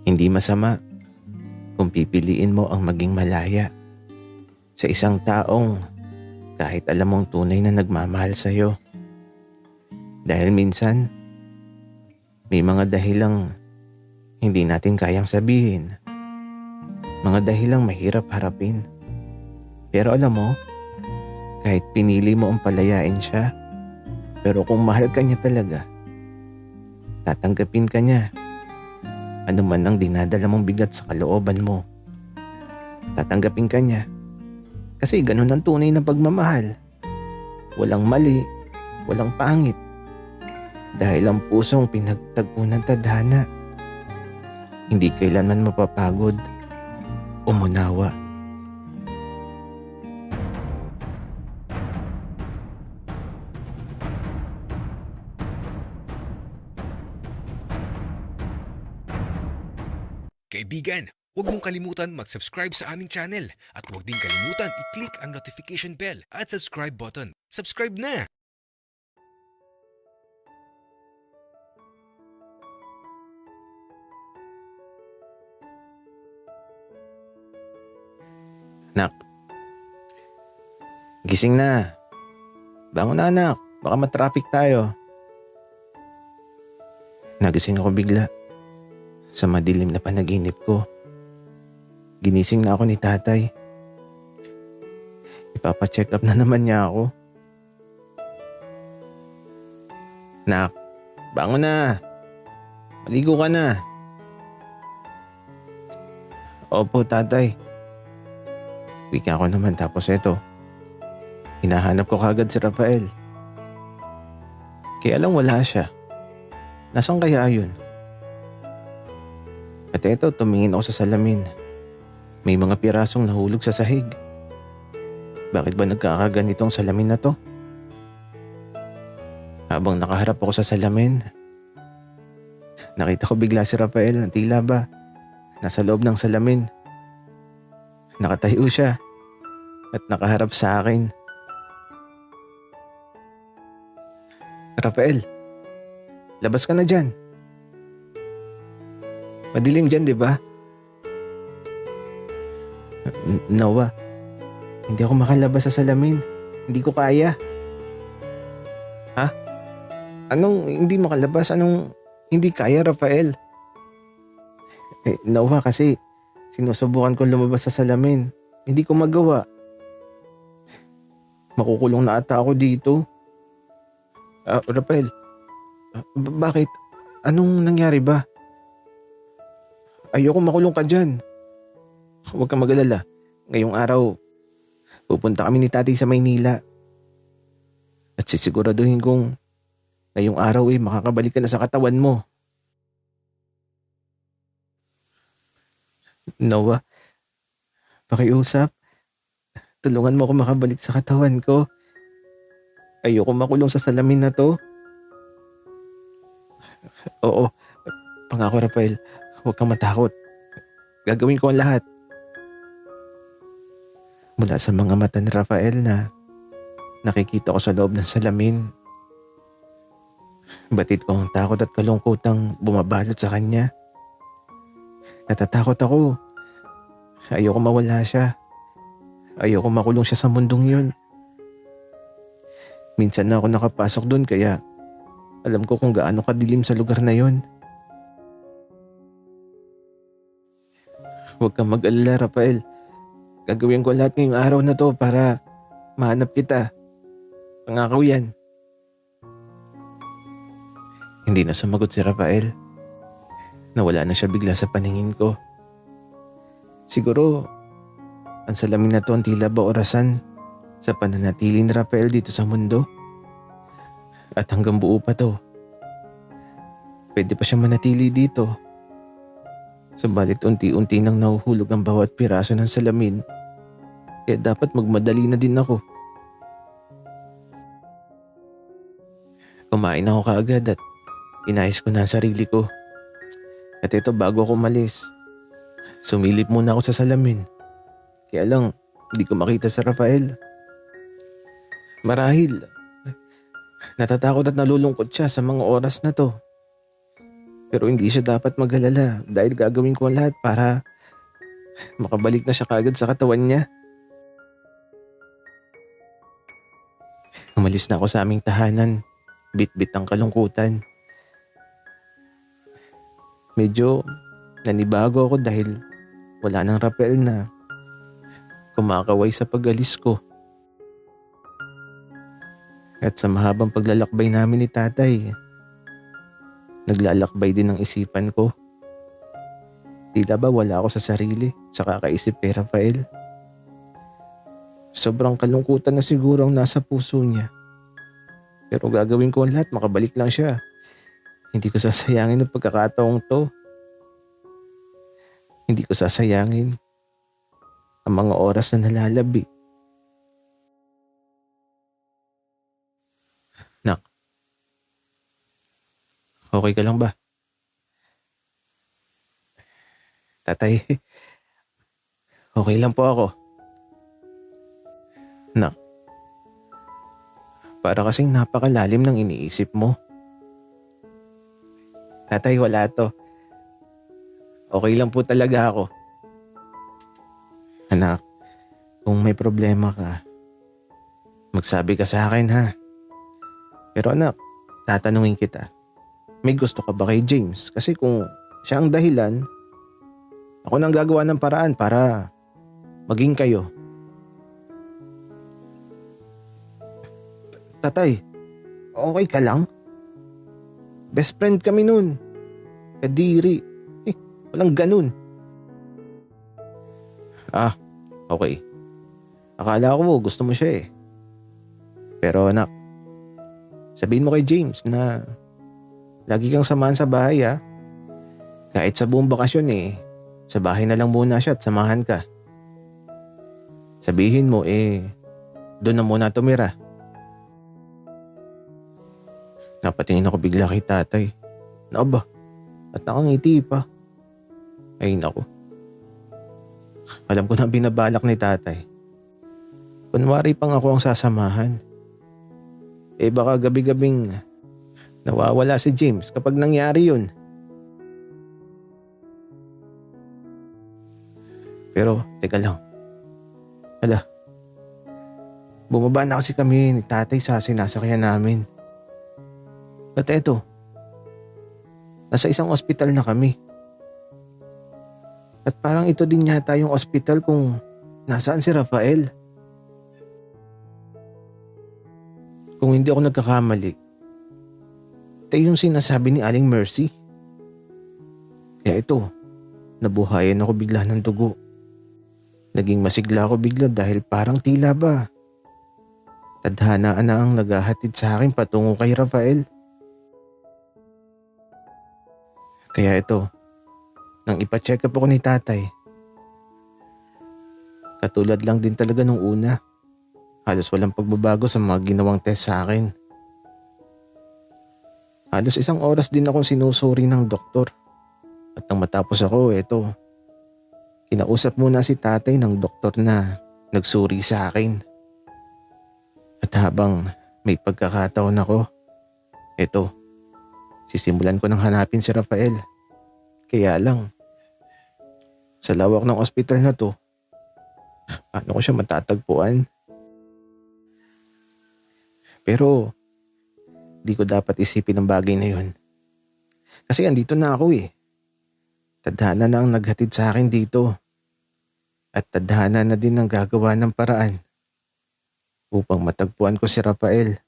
Hindi masama kung pipiliin mo ang maging malaya sa isang taong kahit alam mong tunay na nagmamahal sa'yo. Dahil minsan, may mga dahilang hindi natin kayang sabihin. Mga dahilang mahirap harapin. Pero alam mo, kahit pinili mo ang palayain siya, pero kung mahal ka niya talaga, tatanggapin ka niya. Ano man ang dinadala mong bigat sa kalooban mo, tatanggapin ka niya. Kasi ganun ang tunay na pagmamahal. Walang mali, walang pangit. Dahil ang pusong pinagtagpo ng tadhana, hindi kailanman mapapagod o munawa. Kaibigan, huwag mong kalimutan mag-subscribe sa aming channel at huwag din kalimutan i-click ang notification bell at subscribe button. Subscribe na! Nak, gising na. Bangon na anak, baka matraffic tayo. Nagising ako bigla sa madilim na panaginip ko. Ginising na ako ni tatay. Ipapacheck up na naman niya ako. Nak, bangon na. Maligo ka na. Opo tatay. Wika ako naman tapos eto. Hinahanap ko kagad si Rafael. Kaya lang wala siya. Nasaan kaya yun? At eto, tumingin ako sa salamin. May mga pirasong nahulog sa sahig. Bakit ba nagkakaganitong salamin na to? Habang nakaharap ako sa salamin, nakita ko bigla si Rafael na tila ba nasa loob ng salamin. Nakatayo siya at nakaharap sa akin. Rafael, labas ka na dyan. Madilim dyan, di ba? Noah, hindi ako makalabas sa salamin. Hindi ko kaya. Ha? Anong hindi makalabas? Anong hindi kaya, Rafael? Noah, kasi sinusubukan kong lumabas sa salamin. Hindi ko magawa. Makukulong na ata ako dito. Rafael, bakit? Anong nangyari ba? Ayoko makulong ka dyan. Huwag kang mag-alala. Ngayong araw, pupunta kami ni tatay sa Maynila. At sisiguraduhin kong ngayong araw makakabalik ka na sa katawan mo. Noah, pakiusap. Tulungan mo ako makabalik sa katawan ko. Ayoko makulong sa salamin na to. Oo, pangako Rafael. Huwag kang matakot. Gagawin ko ang lahat. Mula sa mga mata ni Rafael na nakikita ko sa loob ng salamin, batid ko ang takot at kalungkutang bumabalot sa kanya. Natatakot ako. Ayoko mawala siya. Ayoko makulong siya sa mundong yun. Minsan na ako nakapasok doon kaya alam ko kung gaano kadilim sa lugar na yun. Huwag kang mag-alala, Rafael. Gagawin ko lahat ngayong araw na to para mahanap kita. Pangako yan. Hindi na sumagot si Rafael. Nawala na siya bigla sa paningin ko. Siguro, ang salamin na to ang tila ba orasan sa pananatili ni Rafael dito sa mundo. At hanggang buo pa to. Pwede pa siya manatili dito. Subalit unti-unti nang nahuhulog ang bawat piraso ng salamin. Kaya dapat magmadali na din ako. Kumain ako kaagad at inayos ko na ang sarili ko. At ito bago ako umalis, sumilip muna ako sa salamin. Kaya lang, hindi ko makita si Rafael. Marahil, natatakot at nalulungkot siya sa mga oras na to. Pero hindi siya dapat mag-alala dahil gagawin ko ang lahat para makabalik na siya kagad sa katawan niya. Umalis na ako sa aming tahanan, bit-bit ang kalungkutan. Medyo nanibago ako dahil wala nang Rafael na kumakaway sa pag-alis ko. At sa mahabang paglalakbay namin ni tatay, naglalakbay din ang isipan ko. Tila ba wala ako sa sarili sa kakaisip kay Rafael? Sobrang kalungkutan na siguro ang nasa puso niya. Pero gagawin ko ang lahat, makabalik lang siya. Hindi ko sasayangin ang pagkakataong to. Hindi ko sasayangin ang mga oras na nalalabi. Nak, okay ka lang ba? Tatay, okay lang po ako. Nak, para kasing napakalalim ng iniisip mo. Tatay, wala to. Okay lang po talaga ako. Anak, kung may problema ka, magsabi ka sa akin ha. Pero anak, tatanungin kita, may gusto ka ba kay James? Kasi kung siya ang dahilan, ako nang gagawa ng paraan para maging kayo. Tatay, okay ka lang? Best friend kami nun. Kadiri. Walang ganun. Okay. Akala ko gusto mo siya eh. Pero anak, sabihin mo kay James na lagi kang samahan sa bahay ah. Kahit sa buong bakasyon eh, sa bahay na lang muna siya at samahan ka. Sabihin mo doon na muna tumira. Napatingin ako bigla kay tatay. Naaba, at nakangiti pa. Ay naku. Alam ko na binabalak ni tatay. Kunwari pang ako ang sasamahan. Baka gabi-gabing nawawala si James kapag nangyari yun. Pero teka lang. Bumaba na kasi kami ni tatay sa sinasakyan namin. At eto, nasa isang ospital na kami. At parang ito din yata yung ospital kung nasaan si Rafael. Kung hindi ako nagkakamali, ito yung sinasabi ni Aling Mercy. Kaya ito, nabuhayan ako bigla ng dugo. Naging masigla ako bigla dahil parang tila ba tadhanaan na ang naghahatid sa akin patungo kay Rafael. Kaya ito, nang ipa-check up ako ni tatay, katulad lang din talaga nung una. Halos walang pagbabago sa mga ginawang test sa akin. Halos 1 oras din akong sinusuri ng doktor. At nang matapos ako, kinausap muna si tatay ng doktor na nagsuri sa akin. At habang may pagkakataon ako, sisimulan ko nang hanapin si Rafael. Kaya lang, sa lawak ng ospital na to, paano ko siya matatagpuan? Pero, di ko dapat isipin ang bagay na yun. Kasi andito na ako eh. Tadhana na ang naghatid sa akin dito. At tadhana na din ang gagawa ng paraan upang matagpuan ko si Rafael.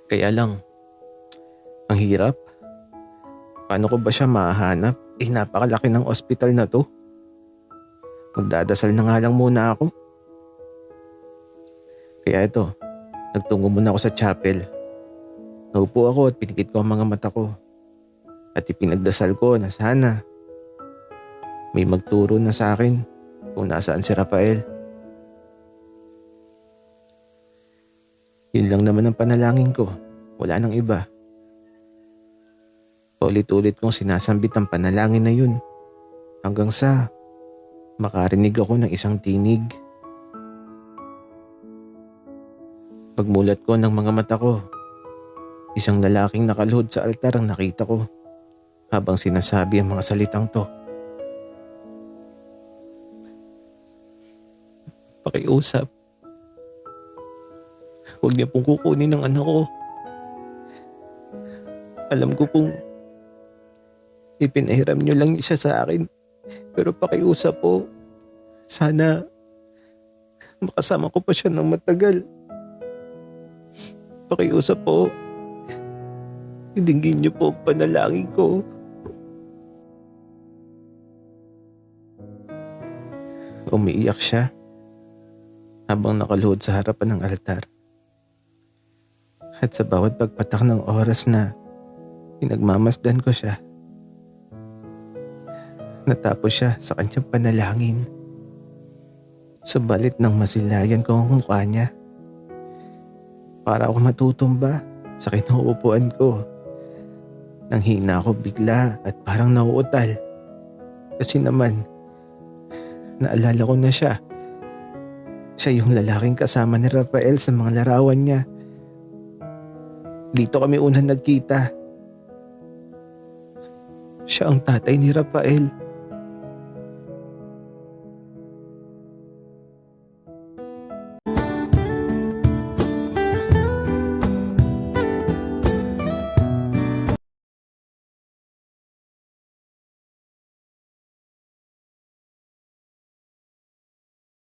Kaya lang, ang hirap. Paano ko ba siya mahanap? Napakalaki ng ospital na to. Magdadasal na nga lang muna ako. Kaya nagtungo muna ako sa chapel. Naupo ako at pinikit ko ang mga mata ko. At ipinagdasal ko na sana may magturo na sa akin kung nasaan si Rafael. Yun lang naman ang panalangin ko. Wala nang iba. Paulit-ulit kong sinasambit ang panalangin na yun hanggang sa makarinig ako ng isang tinig. Pagmulat ko ng mga mata ko, Isang lalaking nakaluhod sa altar ang nakita ko habang sinasabi ang mga salitang to. Pakiusap. Huwag niya pong kukunin ang anak ko. Alam ko pong ipinahiram niyo lang siya sa akin. Pero pakiusap po. Sana makasama ko pa siya ng matagal. Pakiusap po. Dinggin niyo po ang panalangin ko. Umiiyak siya habang nakaluhod sa harapan ng altar. At sa bawat pagpatak ng oras na pinagmamasdan ko siya, natapos siya sa kanyang panalangin. Subalit nang masilayan ko ang mukha niya, para ako matutumba sa kinuupuan ko. Nang hina ako bigla at parang nauutal. Kasi naman, naalala ko na siya. Siya yung lalaking kasama ni Rafael sa mga larawan niya. Dito kami unang nagkita. Siya ang tatay ni Rafael.